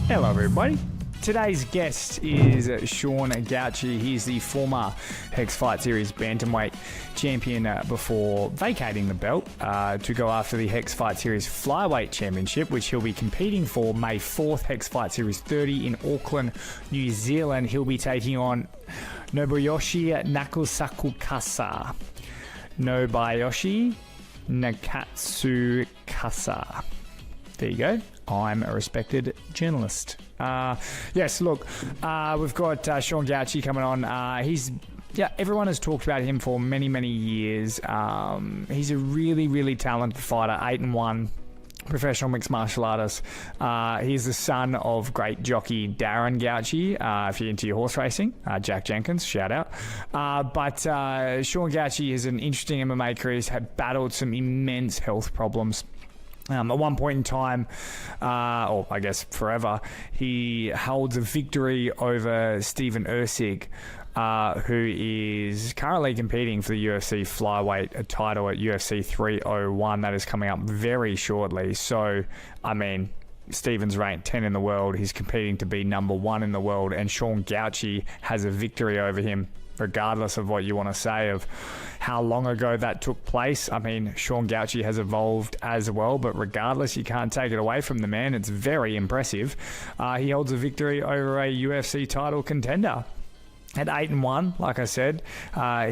Hello everybody. Today's guest is Sean Gauci. He's the former Hex Fight Series Bantamweight champion before vacating the belt to go after the Hex Fight Series Flyweight Championship, which he'll be competing for May 4th, Hex Fight Series 30 in Auckland, New Zealand. He'll be taking on Nobuyoshi Nakusakukasa. Nobuyoshi Nakatsukasa. There you go. I'm a respected journalist. Yes, look, we've got Sean Gauci coming on. Everyone has talked about him for many, many years. He's a really, really talented fighter, 8-1. Professional mixed martial artist. He's the son of great jockey Darren Gauci, if you're into your horse racing. Jack Jenkins, shout out. But Sean Gauci is an interesting MMA career. He's had battled some immense health problems. At one point in time, or I guess forever, he holds a victory over Stephen Erceg, who is currently competing for the UFC flyweight title at UFC 301. That is coming up very shortly. So, I mean, Stephen's ranked 10 in the world. He's competing to be number 1 in the world, and Sean Gauci has a victory over him, regardless of what you want to say of how long ago that took place. I mean, Sean Gauci has evolved as well, but regardless, you can't take it away from the man. It's very impressive. He holds a victory over a UFC title contender. At 8-1, like I said,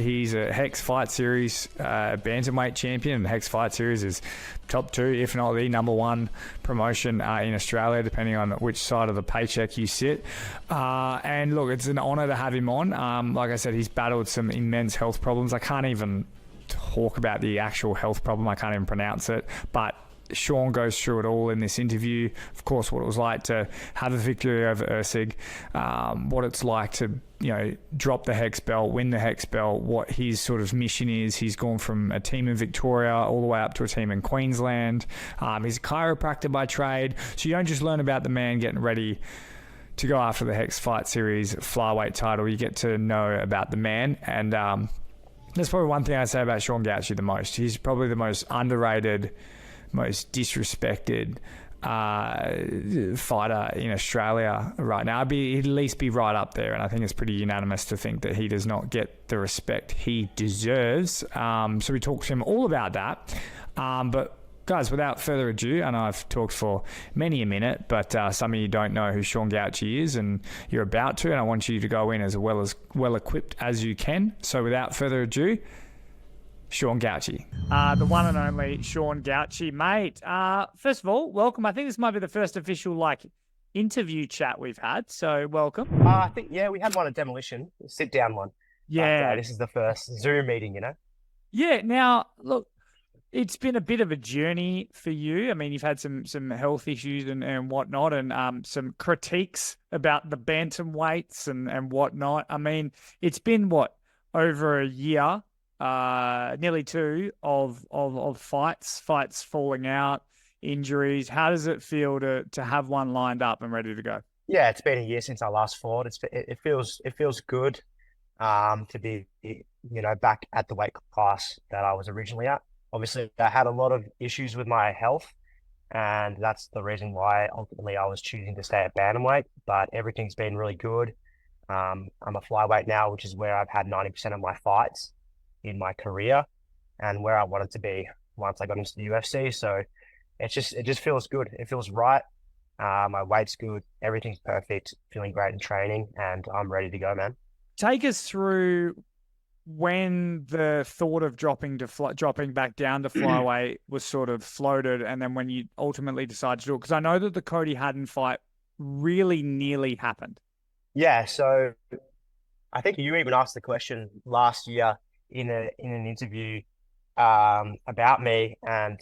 he's a Hex Fight Series Bantamweight champion, and Hex Fight Series is top 2, if not the number 1 promotion in Australia, depending on which side of the paycheck you sit. And look, it's an honour to have him on. Like I said, he's battled some immense health problems. I can't even talk about the actual health problem. I can't even pronounce it, but Sean goes through it all in this interview. Of course, what it was like to have a victory over Erceg, what it's like to, drop the Hex belt, win the Hex belt, what his sort of mission is. He's gone from a team in Victoria all the way up to a team in Queensland. He's a chiropractor by trade. So you don't just learn about the man getting ready to go after the Hex Fight Series flyweight title. You get to know about the man. And that's probably one thing I say about Sean Gauci the most. He's probably the most underrated, most disrespected fighter in Australia right now. He'd at least be right up there, and I think it's pretty unanimous to think that he does not get the respect he deserves. So we talked to him all about that. But guys, without further ado, I know I've talked for many a minute, but some of you don't know who Sean Gauci is, and you're about to, and I want you to go in as well equipped as you can. So without further ado, Sean Gauci. The one and only Sean Gauci. Mate, first of all, welcome. I think this might be the first official, interview chat we've had, so welcome. I think, we had one at Demolition, a sit-down one. Yeah. But, this is the first Zoom meeting, Yeah, now, look, it's been a bit of a journey for you. I mean, you've had some health issues and whatnot, and some critiques about the bantamweights and whatnot. I mean, it's been, over a year, nearly 2 of fights falling out, injuries. How does it feel to have one lined up and ready to go? Yeah, it's been a year since I last fought. It feels good to be back at the weight class that I was originally at. Obviously, I had a lot of issues with my health, and that's the reason why ultimately I was choosing to stay at bantamweight. But everything's been really good. I'm a flyweight now, which is where I've had 90% of my fights in my career, and where I wanted to be once I got into the UFC. So it just feels good. It feels right. My weight's good. Everything's perfect. Feeling great in training, and I'm ready to go, man. Take us through when the thought of dropping back down to flyweight was sort of floated, and then when you ultimately decided to do it. Because I know that the Cody Haddon fight really nearly happened. Yeah. So I think you even asked the question last year in an interview about me, and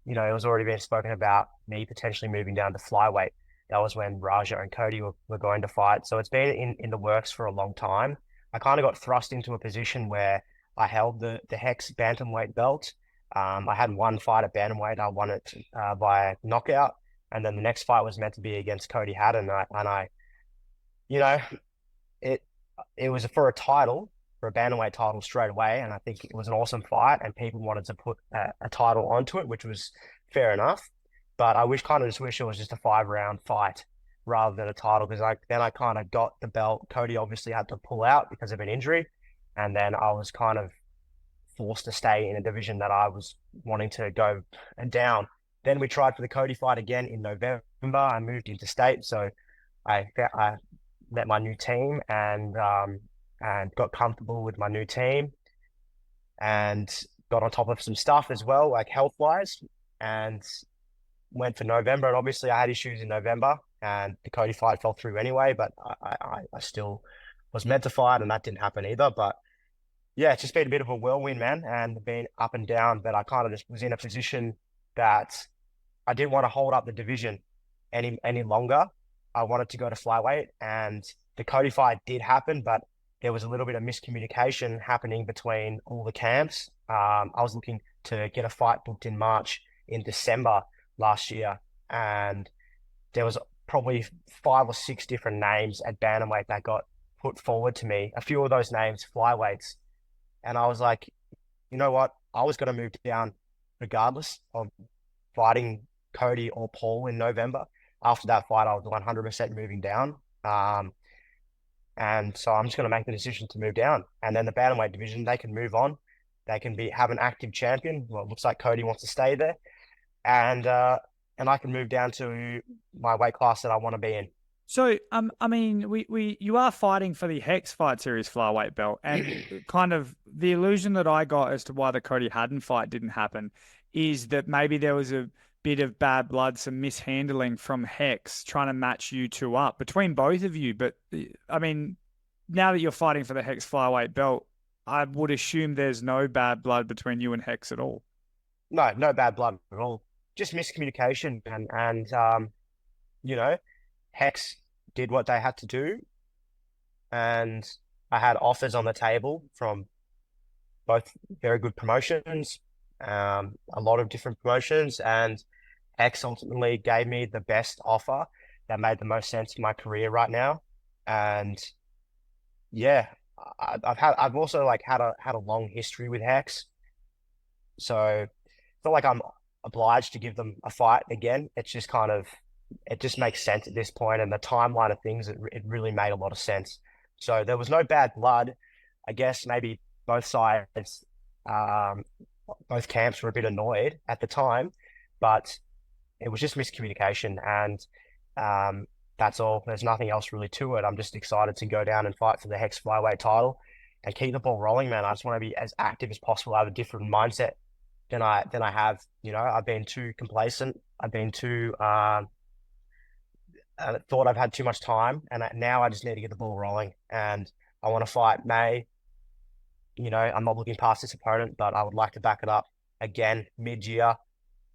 it was already been spoken about me potentially moving down to flyweight. That was when Raja and Cody were going to fight. So it's been in the works for a long time. I kind of got thrust into a position where I held the Hex bantamweight belt. I had one fight at bantamweight. I won it by knockout, and then the next fight was meant to be against Cody Haddon, and I it was for a title, for a bantamweight title straight away, and I think it was an awesome fight, and people wanted to put a title onto it, which was fair enough. But I just wish it was just a 5-round fight, rather than a title, because then I kind of got the belt. Cody obviously had to pull out because of an injury, and then I was kind of forced to stay in a division that I was wanting to go and down. Then we tried for the Cody fight again in November. I moved into state, so I met my new team and got comfortable with my new team and got on top of some stuff as well, like health wise, and went for November. And obviously, I had issues in November, and the Cody fight fell through anyway. But I still was meant to fight, and that didn't happen either. But yeah, it's just been a bit of a whirlwind, man, and been up and down. But I kind of just was in a position that I didn't want to hold up the division any longer. I wanted to go to flyweight, and the Cody fight did happen, but there was a little bit of miscommunication happening between all the camps. I was looking to get a fight booked in March, in December last year, and there was probably 5 or 6 different names at bantamweight that got put forward to me. A few of those names flyweights, and I was like, you know what? I was going to move down regardless of fighting Cody or Paul in November. After that fight, I was 100% moving down. And so I'm just going to make the decision to move down. And then the bantamweight division, they can move on. They can have an active champion. Well, it looks like Cody wants to stay there. And I can move down to my weight class that I want to be in. So, I mean, you are fighting for the Hex Fight Series flyweight belt, and kind of the illusion that I got as to why the Cody Haddon fight didn't happen is that maybe there was a bit of bad blood, some mishandling from Hex trying to match you two up between both of you. But I mean, now that you're fighting for the Hex flyweight belt, I would assume there's no bad blood between you and Hex at all. No bad blood at all. Just miscommunication, and you know, Hex did what they had to do, and I had offers on the table from both very good promotions, a lot of different promotions, and Hex ultimately gave me the best offer that made the most sense in my career right now. And yeah, I've also like had a long history with Hex, so it's not like I'm obliged to give them a fight again. It's just kind of, it just makes sense at this point, and the timeline of things, it really made a lot of sense. So there was no bad blood. I guess maybe both sides, both camps were a bit annoyed at the time, but it was just miscommunication, and that's all. There's nothing else really to it. I'm just excited to go down and fight for the Hex flyweight title and keep the ball rolling, man. I just want to be as active as possible. I have a different mindset than I have. You know, I've been too complacent. I've been too I thought I've had too much time, and now I just need to get the ball rolling. And I want to fight May. You know, I'm not looking past this opponent, but I would like to back it up again mid-year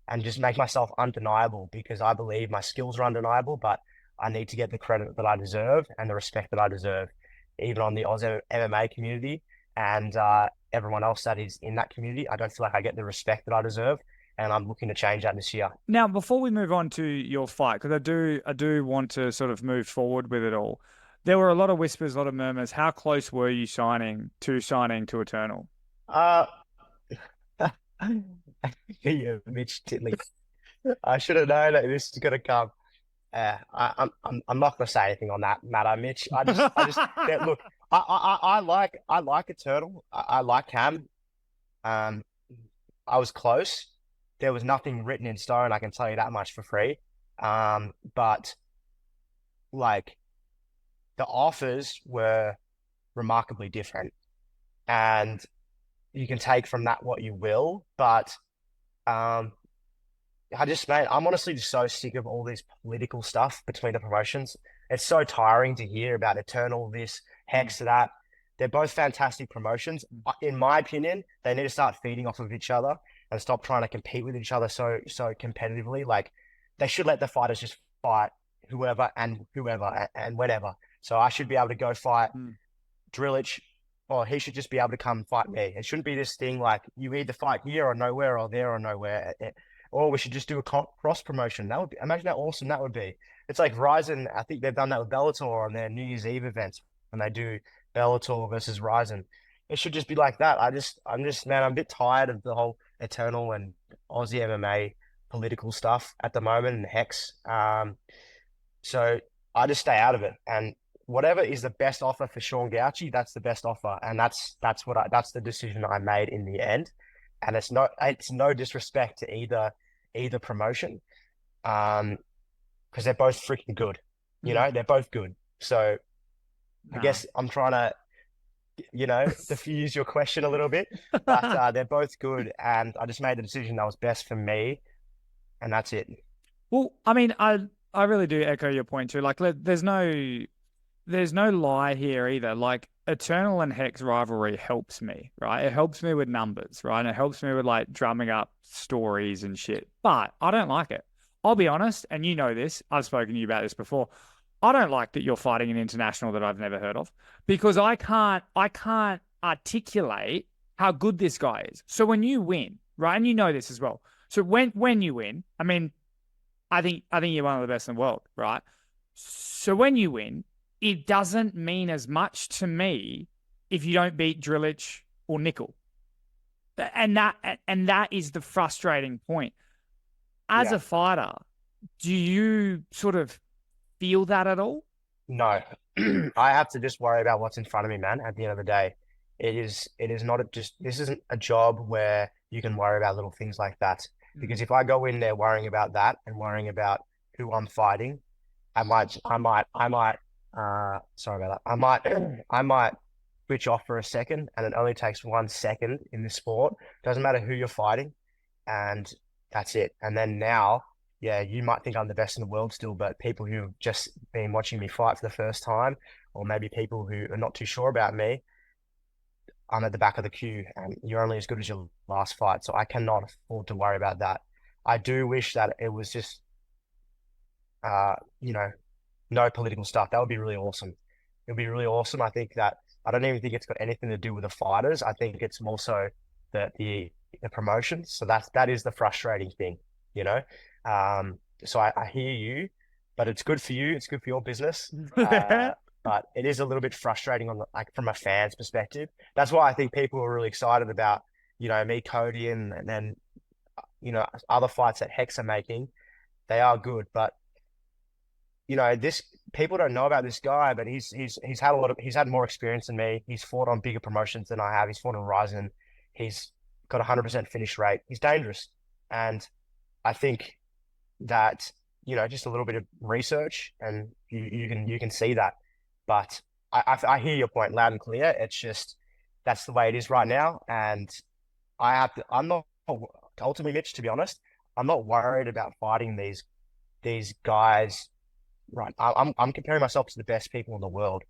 and just make myself undeniable, because I believe my skills are undeniable, but I need to get the credit that I deserve and the respect that I deserve, even on the Oz MMA community and everyone else that is in that community. I don't feel like I get the respect that I deserve, and I'm looking to change that this year. Now, before we move on to your fight, because I do want to sort of move forward with it all, there were a lot of whispers, a lot of murmurs. How close were you signing to Eternal? Yeah, Mitch Titley. I should have known that this is gonna come. I'm not gonna say anything on that matter, Mitch. Yeah, look, I like Eternal. I like Cam. I was close. There was nothing written in stone, I can tell you that much for free. But like, the offers were remarkably different, and you can take from that what you will. But I'm honestly just so sick of all this political stuff between the promotions. It's so tiring to hear about Eternal this, Hex that. They're both fantastic promotions. In my opinion, they need to start feeding off of each other and stop trying to compete with each other so competitively. Like, they should let the fighters just fight whoever and whenever. So I should be able to go fight Drillich, or he should just be able to come fight me. It shouldn't be this thing like you either fight here or nowhere, or there or nowhere. Or we should just do a cross promotion. That would be, imagine how awesome that would be. It's like Ryzen. I think they've done that with Bellator on their New Year's Eve events when they do Bellator versus Ryzen. It should just be like that. Man, I'm a bit tired of the whole Eternal and Aussie MMA political stuff at the moment, and Hex. So I just stay out of it. And whatever is the best offer for Sean Gauci, that's the best offer. And that's the decision I made in the end. And it's no disrespect to either promotion. Because they're both freaking good. They're both good. So I guess I'm trying to, diffuse your question a little bit, but they're both good. And I just made the decision that was best for me. And that's it. Well, I mean, I really do echo your point too. Like, there's no lie here either. Like, Eternal and Hex rivalry helps me, right? It helps me with numbers, right? And it helps me with like drumming up stories and shit. But I don't like it. I'll be honest, and you know this. I've spoken to you about this before. I don't like that you're fighting an international that I've never heard of, because I can't articulate how good this guy is. So when you win, right, and you know this as well. So when you win, I mean, I think you're one of the best in the world, right? So when you win, it doesn't mean as much to me if you don't beat Drillich or Nickel. And that is the frustrating point. As a fighter, do you sort of feel that at all? No. I have to just worry about what's in front of me, man. At the end of the day, it is not this isn't a job where you can worry about little things like that. Because if I go in there worrying about that and worrying about who I'm fighting, I might sorry about that. I might switch off for a second, and it only takes 1 second in this sport. Doesn't matter who you're fighting, and that's it. And then now, yeah, you might think I'm the best in the world still, but people who've just been watching me fight for the first time, or maybe people who are not too sure about me, I'm at the back of the queue, and you're only as good as your last fight. So I cannot afford to worry about that. I do wish that it was just, no political stuff. That would be really awesome. It would be really awesome. I think that I don't even think it's got anything to do with the fighters. I think it's more so the promotions. So that is the frustrating thing, you know. So I hear you, but it's good for you. It's good for your business. But it is a little bit frustrating from a fan's perspective. That's why I think people are really excited about, me, Cody, and then, other fights that Hex are making. They are good, but this people don't know about this guy, but he's had more experience than me. He's fought on bigger promotions than I have. He's fought on Ryzen. He's got 100% finish rate. He's dangerous, and I think that just a little bit of research, and you can see that. But I hear your point loud and clear. It's just that's the way it is right now, and I'm not ultimately, Mitch. To be honest, I'm not worried about fighting these guys. Right, I'm comparing myself to the best people in the world.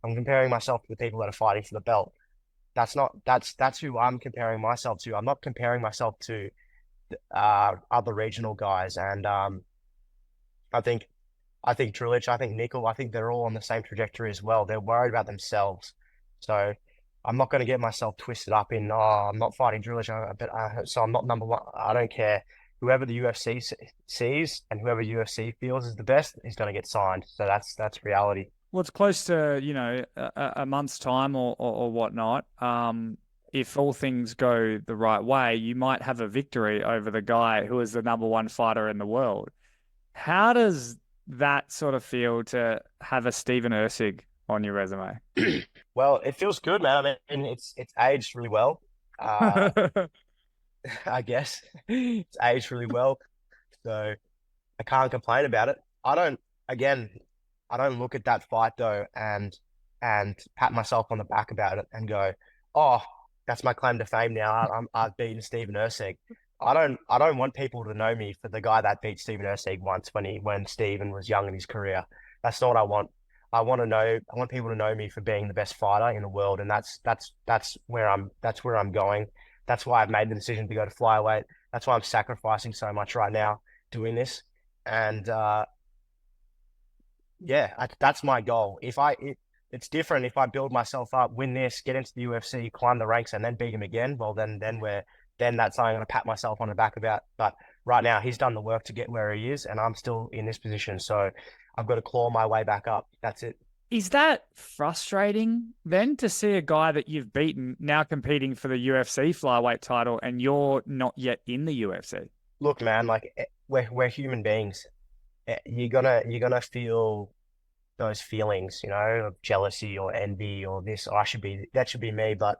I'm comparing myself to the people that are fighting for the belt. That's who I'm comparing myself to. I'm not comparing myself to other regional guys. And I think Drillich, I think Nickel, I think they're all on the same trajectory as well. They're worried about themselves. So I'm not going to get myself twisted up in, I'm not fighting Drillich, so I'm not number one. I don't care. Whoever the UFC sees and whoever UFC feels is the best is going to get signed. So that's reality. Well, it's close to, a month's time or whatnot. If all things go the right way, you might have a victory over the guy who is the number one fighter in the world. How does that sort of feel to have a Steven Erceg on your resume? Well, it feels good, man. I mean, it's aged really well. I guess it's aged really well, so I can't complain about it. I don't look at that fight though and pat myself on the back about it and go, oh, that's my claim to fame now. I've beaten Steven Erceg. I don't want people to know me for the guy that beat Steven Erceg once when Steven was young in his career. That's not what I want. I want people to know me for being the best fighter in the world, and that's where I'm going. That's why I've made the decision to go to flyweight. That's why I'm sacrificing so much right now doing this. And that's my goal. It's different if I build myself up, win this, get into the UFC, climb the ranks, and then beat him again. Well, then that's something I'm going to pat myself on the back about. But right now, he's done the work to get where he is, and I'm still in this position. So I've got to claw my way back up. That's it. Is that frustrating then to see a guy that you've beaten now competing for the UFC flyweight title and you're not yet in the UFC? Look, man, like we're human beings. You're gonna feel those feelings, you know, of jealousy or envy or this, oh, that should be me. But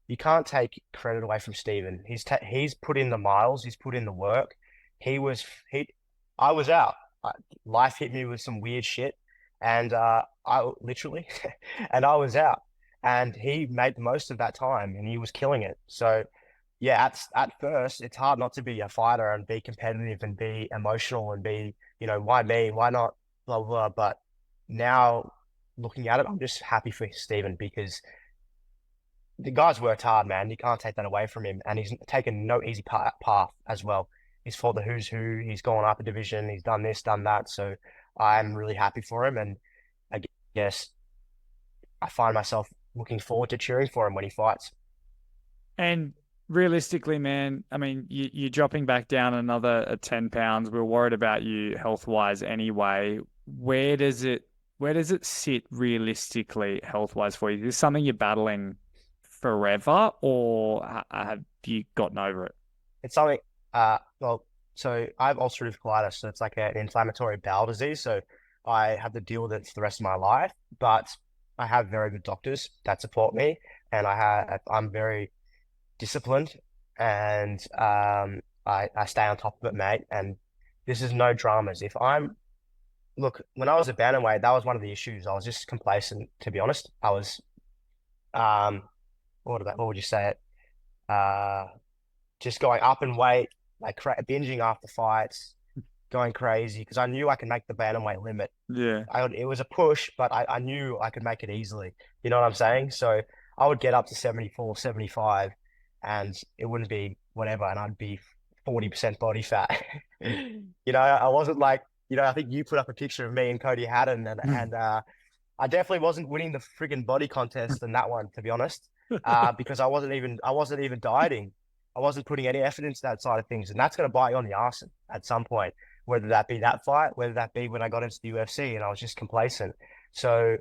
you can't take credit away from Steven. He's put in the miles, he's put in the work. He was he, I was out. Life hit me with some weird shit, and I literally, and I was out, and he made the most of that time, and he was killing it. So yeah, at first, it's hard not to be a fighter and be competitive and be emotional and be, you know, why me? Why not? Blah, blah, blah. But now looking at it, I'm just happy for Steven because the guy's worked hard, man. You can't take that away from him. And he's taken no easy path as well. He's fought the who's who. He's gone up a division. He's done this, done that. So I'm really happy for him. And I guess I find myself looking forward to cheering for him when he fights. And realistically, man, I mean, you're dropping back down another 10 pounds. We're worried about you health wise anyway. Where does it sit realistically health wise for you? Is this something you're battling forever, or have you gotten over it? It's something, well, so I have ulcerative colitis, so it's like an inflammatory bowel disease. So I have to deal with it for the rest of my life, but I have very good doctors that support me, and I'm very disciplined, and I stay on top of it, mate. And this is no dramas. Look, when I was a bantamweight, that was one of the issues. I was just complacent, to be honest. I was, um, what would you say it? Uh, just going up in weight, like binging after fights, going crazy because I knew I could make the bantamweight limit. Yeah. It was a push, but I knew I could make it easily. You know what I'm saying? So I would get up to 74, 75, and it wouldn't be whatever, and I'd be 40% body fat. You know, I wasn't like, you know, I think you put up a picture of me and Cody Haddon, and I definitely wasn't winning the friggin' body contest in that one, to be honest, because I wasn't even dieting. I wasn't putting any effort into that side of things, and that's going to bite you on the arse at some point, whether that be that fight, whether that be when I got into the UFC and I was just complacent. So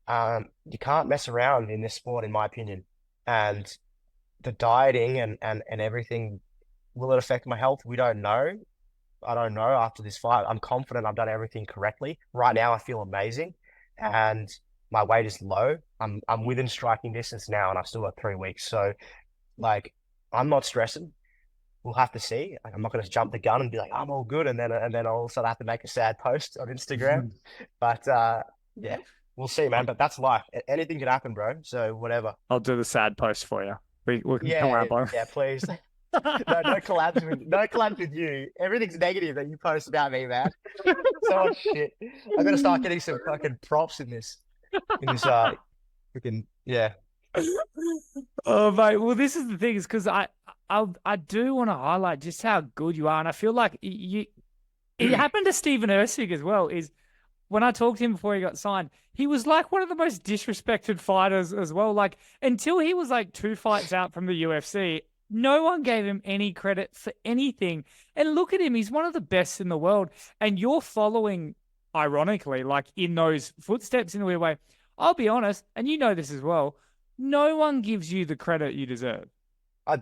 you can't mess around in this sport, in my opinion. And the dieting and everything, will it affect my health? We don't know. I don't know after this fight. I'm confident I've done everything correctly. Right now, I feel amazing, and my weight is low. I'm within striking distance now, and I've still got 3 weeks. So, like, I'm not stressing. We'll have to see. Like, I'm not going to jump the gun and be like, I'm all good, and then I'll also have to make a sad post on Instagram. But yeah, we'll see, man. But that's life. Anything can happen, bro. So whatever. I'll do the sad post for you. We can Yeah, collab on. yeah, please. No collabs with you. Everything's negative that you post about me, man. So much shit. I'm gonna start getting some fucking props in this freaking yeah. Oh, mate. Well, this is the thing, is because I do want to highlight just how good you are, and I feel like it happened to Steven Erceg as well. Is when I talked to him before he got signed, he was like one of the most disrespected fighters as well. Like, until he was like 2 fights out from the UFC, no one gave him any credit for anything. And look at him, he's one of the best in the world. And you're following, ironically, like in those footsteps in a weird way. I'll be honest, and you know this as well, no one gives you the credit you deserve. I'm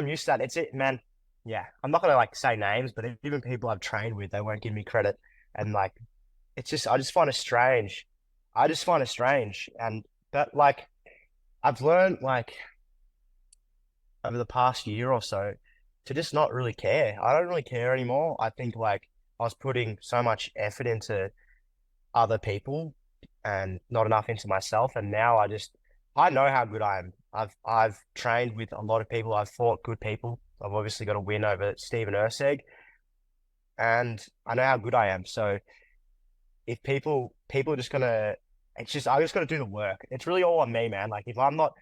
used to that. It's it, man. Yeah. I'm not gonna like say names, but even people I've trained with, they won't give me credit. And like it's just I just find it strange. I just find it strange. And that like I've learned like over the past year or so to just not really care. I don't really care anymore. I think like I was putting so much effort into other people and not enough into myself. And now I know how good I am. I've trained with a lot of people. I've fought good people. I've obviously got a win over Steven Erceg, and I know how good I am. So if people are just gonna, I just gotta do the work. It's really all on me, man. Like if I'm not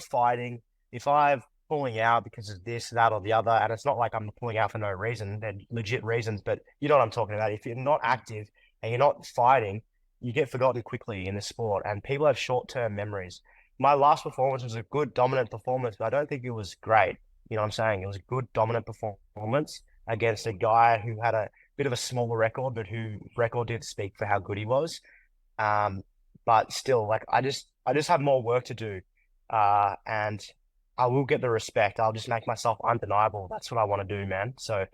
fighting, if I'm pulling out because of this, that, or the other, and it's not like I'm pulling out for no reason, they're legit reasons, but you know what I'm talking about. If you're not active and you're not fighting, you get forgotten quickly in the sport, and people have short-term memories. My last performance was a good dominant performance, but I don't think it was great. You know what I'm saying? It was a good dominant performance against a guy who had a bit of a smaller record, but who record did speak for how good he was. But still, like I just have more work to do, and I will get the respect. I'll just make myself undeniable. That's what I want to do, man. So,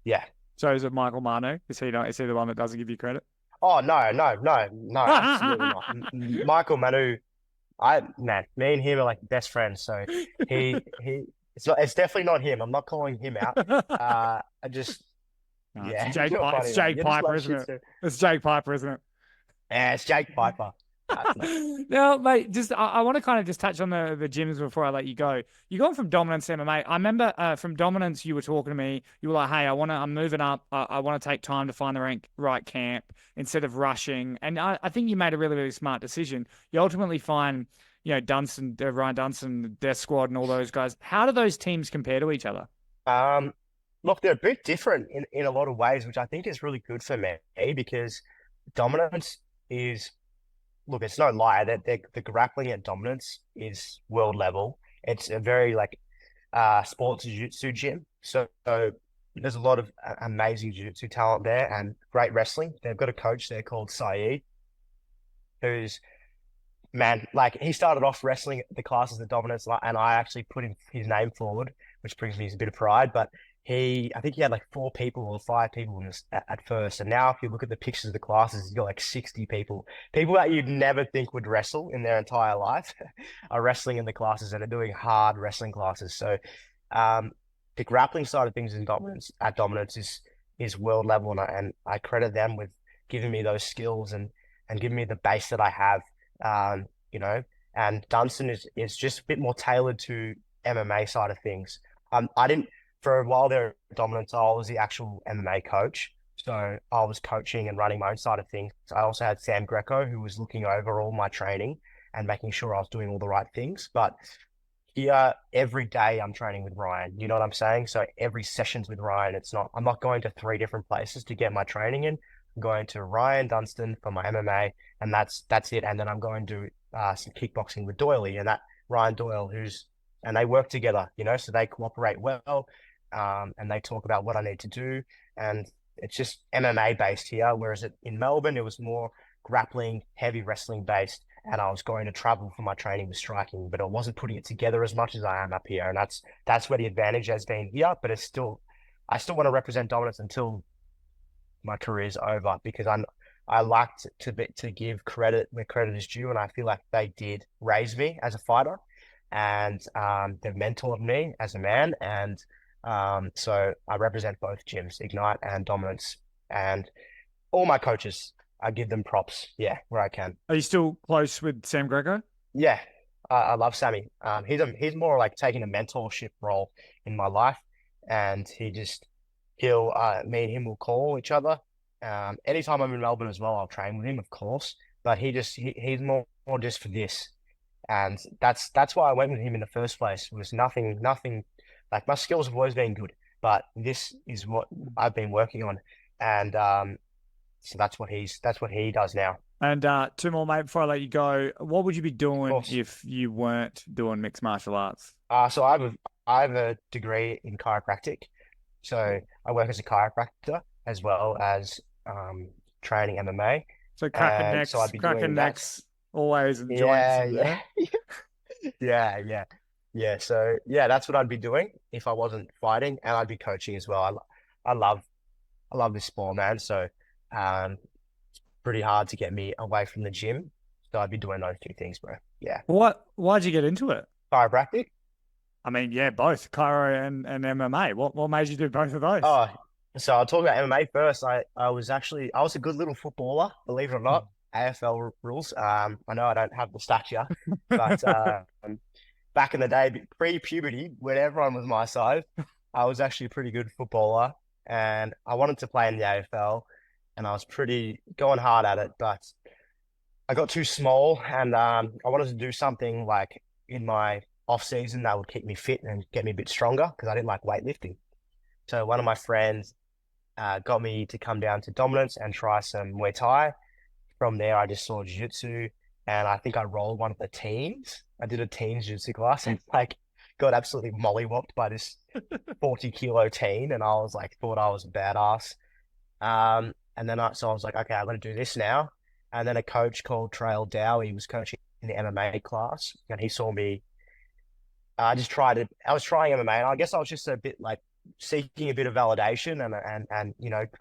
yeah. So is it Michael Manu? Is he the one that doesn't give you credit? Oh no, absolutely not. Michael Manu, man, me and him are like best friends. So it's definitely not him. I'm not calling him out. I just, No, it's yeah, Jake. you're It's funny, man. Jake You just Piper, love isn't shit it? too. It's Jake Piper, isn't it? Yeah, it's Jake Piper. No. Now, mate, just I want to kind of just touch on the gyms before I let you go. You gone from dominance to MMA. I remember from dominance, you were talking to me. You were like, "Hey, I'm moving up. I want to take time to find the right camp instead of rushing." And I think you made a really, really smart decision. You ultimately find, Dunstan, Ryan Dunstan, Death Squad, and all those guys. How do those teams compare to each other? Um, Look, they're a bit different in a lot of ways, which I think is really good for me because dominance is, look, it's no lie that the grappling at dominance is world level. It's a very like sports jiu-jitsu gym. So there's a lot of amazing jiu-jitsu talent there and great wrestling. They've got a coach there called Saeed, who's, man, like he started off wrestling the classes of dominance, and I actually put his name forward, which brings me a bit of pride. But I think he had like 4 people or 5 people in this at first, and now if you look at the pictures of the classes, he's got like 60 people that you'd never think would wrestle in their entire life, are wrestling in the classes and are doing hard wrestling classes. So, um, the grappling side of things in dominance is world level, and I credit them with giving me those skills and giving me the base that I have. um, you know, and Dunstan is just a bit more tailored to MMA side of things. I didn't for a while there at Dominance, I was the actual MMA coach. So I was coaching and running my own side of things. I also had Sam Greco, who was looking over all my training and making sure I was doing all the right things. But here, every day I'm training with Ryan. You know what I'm saying? So every session's with Ryan. I'm not going to 3 different places to get my training in. I'm going to Ryan Dunstan for my MMA, and that's it. And then I'm going to some kickboxing with Doyley, and that Ryan Doyle, and they work together, so they cooperate well, and they talk about what I need to do. And it's just MMA based here, whereas in Melbourne, it was more grappling, heavy wrestling based, and I was going to travel for my training with striking, but I wasn't putting it together as much as I am up here, and that's where the advantage has been here. But I still want to represent dominance until my career is over, because I like to give credit where credit is due, and I feel like they did raise me as a fighter, and they've mentored me as a man, and so I represent both gyms, Ignite and Dominance, and all my coaches, I give them props, yeah, where I can. Are you still close with Sam Greco? Yeah, I love Sammy. He's more like taking a mentorship role in my life, and he'll me and him will call each other. Anytime I'm in Melbourne as well, I'll train with him, of course. But he's more just for this, and that's why I went with him in the first place. It was nothing. Like, my skills have always been good, but this is what I've been working on, and so that's what he does now. And 2 more, mate, before I let you go. What would you be doing Course. if you weren't doing mixed martial arts? So I have a degree in chiropractic, so I work as a chiropractor as well as training MMA. So cracking And necks, so I'd be doing cracking that. necks, always in joints. Yeah, yeah, yeah. So yeah, that's what I'd be doing if I wasn't fighting, and I'd be coaching as well. I love this sport, man. So pretty hard to get me away from the gym. So I'd be doing those 2 things, bro. Yeah. Why'd you get into it? Chiropractic. I mean, yeah, both Chiro and MMA. What made you do both of those? Oh, so I'll talk about MMA first. I was a good little footballer, believe it or not. AFL rules. I know I don't have the stature, but back in the day, pre-puberty, when everyone was my size, I was actually a pretty good footballer, and I wanted to play in the AFL, and I was pretty going hard at it, but I got too small, and I wanted to do something like in my off season that would keep me fit and get me a bit stronger, because I didn't like weightlifting. So one of my friends got me to come down to Dominance and try some Muay Thai. From there, I just saw Jiu-Jitsu, and I think I rolled one of the teams. I did a teens Jiu-Jitsu class, and like got absolutely mollywopped by this 40-kilo teen, and I was like, thought I was a badass. And then so I was like, okay, I'm going to do this now. And then a coach called Trail Dow, he was coaching in the MMA class, and he saw me. I was trying MMA, and I guess I was just a bit like seeking a bit of validation, and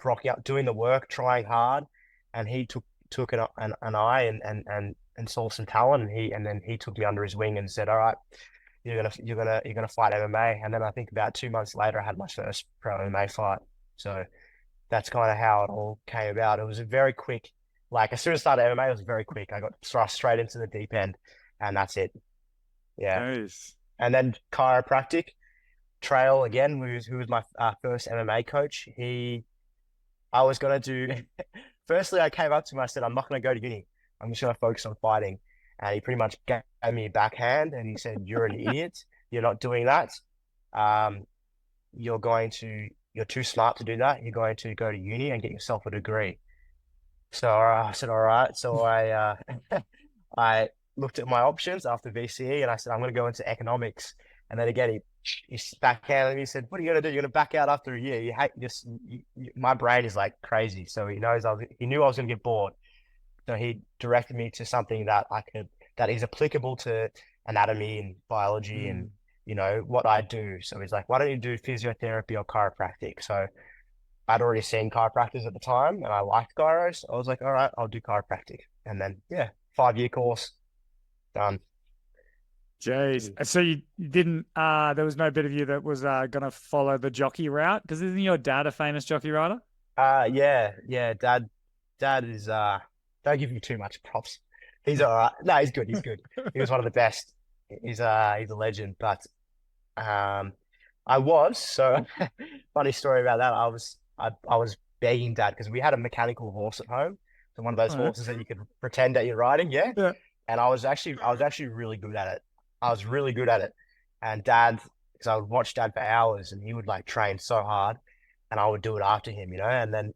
rocking up, doing the work, trying hard. and he took an eye and saw some talent, and then he took me under his wing and said, "All right, you're gonna fight MMA." And then I think about 2 months later, I had my first pro MMA fight. So that's kind of how it all came about. It was a very quick, like as soon as I started MMA, it was very quick. I got thrust straight into the deep end, and that's it. Yeah. Nice. And then chiropractic, Trail again, who was my first MMA coach. I was gonna do. Firstly, I came up to him. I said, "I'm not gonna go to uni. I'm just gonna focus on fighting." And he pretty much gave me a backhand, and he said, "You're an idiot. You're not doing that. Um, you're too smart to do that. You're going to go to uni and get yourself a degree." So I said, "All right." So I looked at my options after VCE, and I said, "I'm going to go into economics." And then again, he backhanded me. He said, "What are you going to do? You're going to back out after a year. You hate this." My brain is like crazy, so he knew I was going to get bored. So he directed me to something that is applicable to anatomy and biology and what I do. So he's like, "Why don't you do physiotherapy or chiropractic?" So I'd already seen chiropractors at the time, and I liked chiros. I was like, "All right, I'll do chiropractic." And then 5-year course done. Jeez. So you didn't, there was no bit of you that was going to follow the jockey route? Because isn't your dad a famous jockey rider? Yeah. Dad is, don't give him too much props. He's all right. No, he's good. He's good. He was one of the best. He's a legend. But so funny story about that. I was begging Dad because we had a mechanical horse at home. So one of those horses that you could pretend that you're riding. Yeah. And I was actually really good at it. I was really good at it. And Dad, because I would watch Dad for hours, and he would like train so hard, and I would do it after him, And then,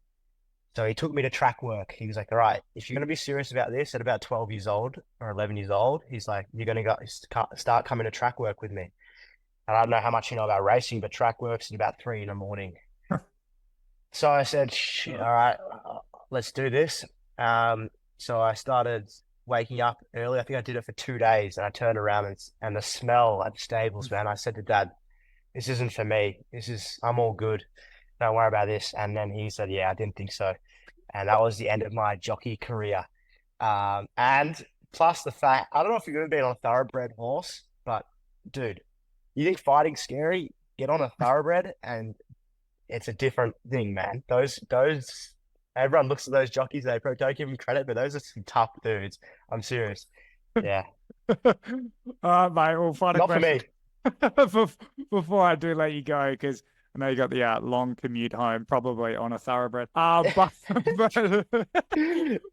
so he took me to track work. He was like, "All right, if you're going to be serious about this at about 12 years old or 11 years old," he's like, "you're going to start coming to track work with me." And I don't know how much you know about racing, but track work's at about 3 a.m. So I said, "Shit, all right, let's do this." So I started waking up early. I think I did it for 2 days, and I turned around and the smell at the stables, man. I said to Dad, "This isn't for me. I'm all good. Don't worry about this." And then he said, "Yeah, I didn't think so." And that was the end of my jockey career. And plus the fact, I don't know if you've ever been on a thoroughbred horse, but dude, you think fighting's scary? Get on a thoroughbred and it's a different thing, man. Those everyone looks at those jockeys, they probably don't give them credit, but those are some tough dudes. I'm serious. Yeah. All right, mate. Well, final question. Not for me. Before I do let you go, because I know you got the long commute home, probably on a thoroughbred. But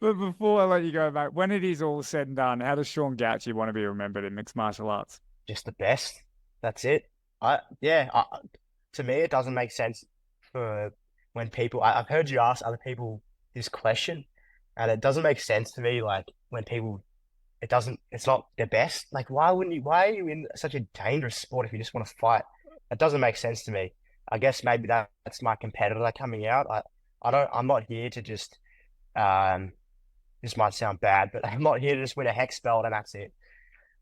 before I let you go, mate, when it is all said and done, how does Sean Gauci want to be remembered in mixed martial arts? Just the best. That's it. To me, it doesn't make sense for when people. I've heard you ask other people this question, and it doesn't make sense to me. Like when people, it's not the best. Like why are you in such a dangerous sport if you just want to fight? It doesn't make sense to me. I guess maybe that's my competitor coming out. I'm not here to just, this might sound bad, but I'm not here to just win a hex belt and that's it.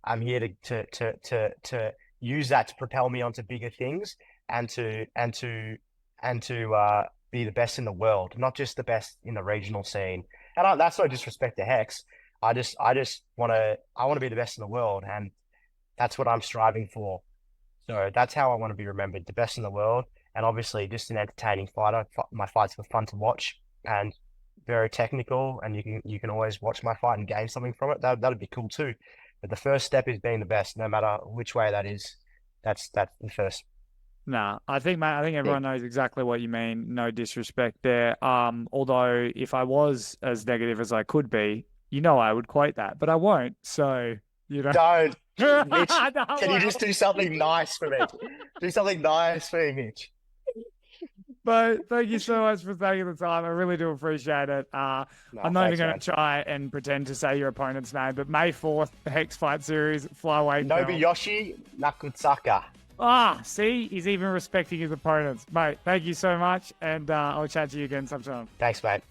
I'm here to use that to propel me onto bigger things and to be the best in the world, not just the best in the regional scene. And that's no disrespect to Hex. I just want to be the best in the world, and that's what I'm striving for. So that's how I want to be remembered, the best in the world, and obviously just an entertaining fighter. My fights were fun to watch and very technical, and you can always watch my fight and gain something from it. That'd be cool too. But the first step is being the best, no matter which way that is. That's the first. Nah, I think, mate, everyone knows exactly what you mean. No disrespect there. Although if I was as negative as I could be, I would quote that, but I won't. So, Don't. Mitch, can you just do something nice for me? Do something nice for me, Mitch. But thank you so much for taking the time. I really do appreciate it. I'm not even going to try and pretend to say your opponent's name, but May 4th, the Hex Fight Series, flyweight. Nobuyoshi Nakutsaka. See, he's even respecting his opponents. Mate, thank you so much, and I'll chat to you again sometime. Thanks, mate.